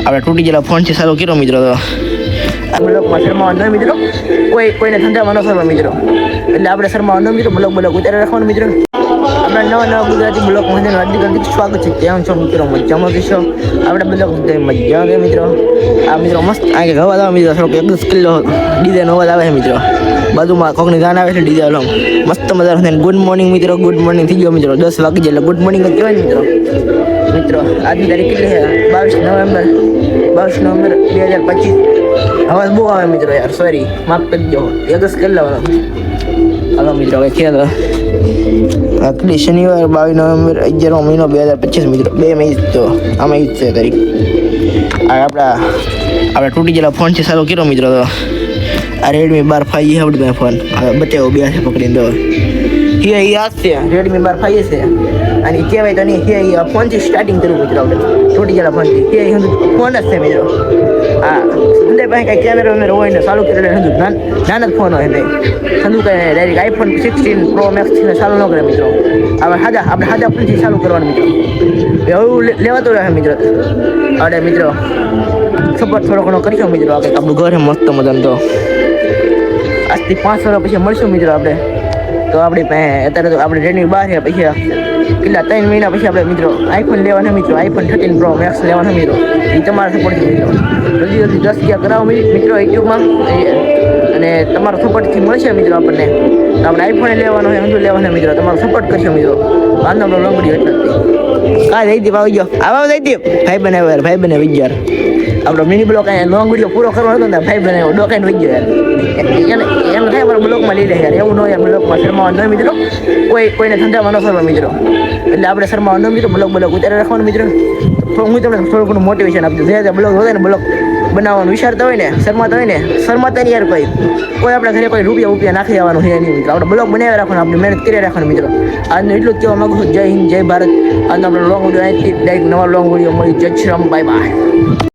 આપણે તૂટી ગયેલા ફોનથી સારો કર્યો મિત્રો. તો આ બ્લોકમાં શરમાવાનું નહીં મિત્રો, કોઈને ધંધામાં ન કરવા મિત્રો. એટલે આપણે શરમાવાનું મિત્રો, બ્લોક ઉતારી રાખવાનું મિત્રો. આપણે નવા ગુજરાતી બ્લોક મજાનું હાર્દિક સ્વાગત છે. કેમ છો મિત્રો? મજામાં છો? આપણે બ્લોક મજા આવે મિત્રો. આ મિત્રો મસ્ત આગે અવાજ આવે મિત્રો, થોડોક 1 કિલો ડીઝેનો અવાજ આવે છે મિત્રો. બાજુમાં કોકની ગાન આવે છે ડીજે વાળો, મસ્ત મજાનો છે. ગુડ મોર્નિંગ મિત્રો, ગુડ મોર્નિંગ થઈ ગયો મિત્રો. 10 વાગી જાય એટલે ગુડ મોર્નિંગ જ કહેવાય મિત્રો. મિત્રો આજની તારીખ કેટલી છે? 22 નવેમ્બર 2025. અવાજ બહુ આવે મિત્રો યાર, સોરી માફ કરી દો. 1 કરી લેવાનો. હાલો મિત્રો હવે ક્યાં આખરી શનિવાર 22 નવેમ્બર 11નો મહિનો 2025 મિત્રો. 2 મે તો આમાં જ છે તારીખ. આપણે તૂટી ગયેલા ફોનથી સારો કર્યો મિત્રો. તો આ રેડમી 12 5 છે આપણી પાસે ફોન. હવે બચાવો બે છે પકડીને. તો હિયા એ આ છે રેડમી 12 5 છે. અને કહેવાય તો નહીં, હિયા એ ફોનથી સ્ટાર્ટિંગ કરવું મિત્રો. આપણે તૂટી ગયેલા ફોનથી હિયા ફોન જ છે મિત્રો. હા સંદે પાસે કાંઈ કેમેરો વેમેરો હોય ને ચાલુ કરેલો હજુ નાના જ ફોન હોય ને હજુ કાંઈ ડાયરેક્ટ આઈફોન 16 પ્રો મેક્સ ને ચાલુ ન કરે મિત્રો. હવે આપણે હાજા ફોનથી ચાલુ કરવાનું મિત્રો. એવું લેવાતું રહે મિત્રો. અરે મિત્રો સપોર્ટ થોડો ઘણો કરીશું મિત્રો. આ કંઈક આપણું ઘર છે મસ્ત મજાનું. તો આજથી 5 વર્ષ પછી મળશું મિત્રો આપણે. તો આપણી પાસે અત્યારે તો આપણે રેડમી 12 છે. પછી કેટલા 3 મહિના પછી આપણે મિત્રો આઈફોન લેવાના મિત્રો. આઈફોન 13 પ્રો મેક્સ લેવાના મિત્રો. એ તમારા સપોર્ટ છે મિત્રો. જલ્દી 10 ક્યાં કરાવો મિત્રો યુટ્યુબમાં. અને તમારો સપોર્ટથી મળશે મિત્રો આપણને. તો આપણે આઈફોન લેવાનો હોય, હજુ લેવાના મિત્રો. તમારો સપોર્ટ કરશો મિત્રો. વાંધો આપણો લોંગડી એટલે કાંઈ દઈ દીપ આવી ગયો. આવા દઈ દીપ ભાઈ બને આવી ગયા. આપણો મિની બ્લોક અહીંયા લોંગ વિડીયો પૂરો કરવાનો હતો ને ભાઈ બને ડોકાઈને વહી ગયો યાર. એને થાય અમારા બ્લોકમાં લઈ લે યાર. એવું ન યાર, બ્લોકમાં શરમાવાનું નહીં મિત્રો. કોઈને ધંધામાં ન કરવા મિત્રો. એટલે આપણે શરમાવાનું નહીં મિત્રો. બ્લોક ઉતારી રાખવાનું મિત્રો. હું તમને થોડું ઘણું મોટિવેશન આપજો. જે બ્લોગ હોય ને બ્લોગ બનાવવાનું વિચારતા હોય ને, શરમાતા નહીં યાર. કોઈ આપણા ઘરે કોઈ રૂપિયા નાખી આવવાનું છે નહીં મિત્રો. આપણે બ્લોગ બનાવી રાખવાનું, આપણે મહેનત કરી રાખવાનું મિત્રો. આજનું એટલું જ કહેવા માંગુ છું. જય હિન્દ, જય ભારત. આજનો આપણે લોંગ વિડીયો અહીંથી ડાયરેક્ટ નવા લોંગ વિડીયો મળી. જય શ્રી રામ, બાય બાય.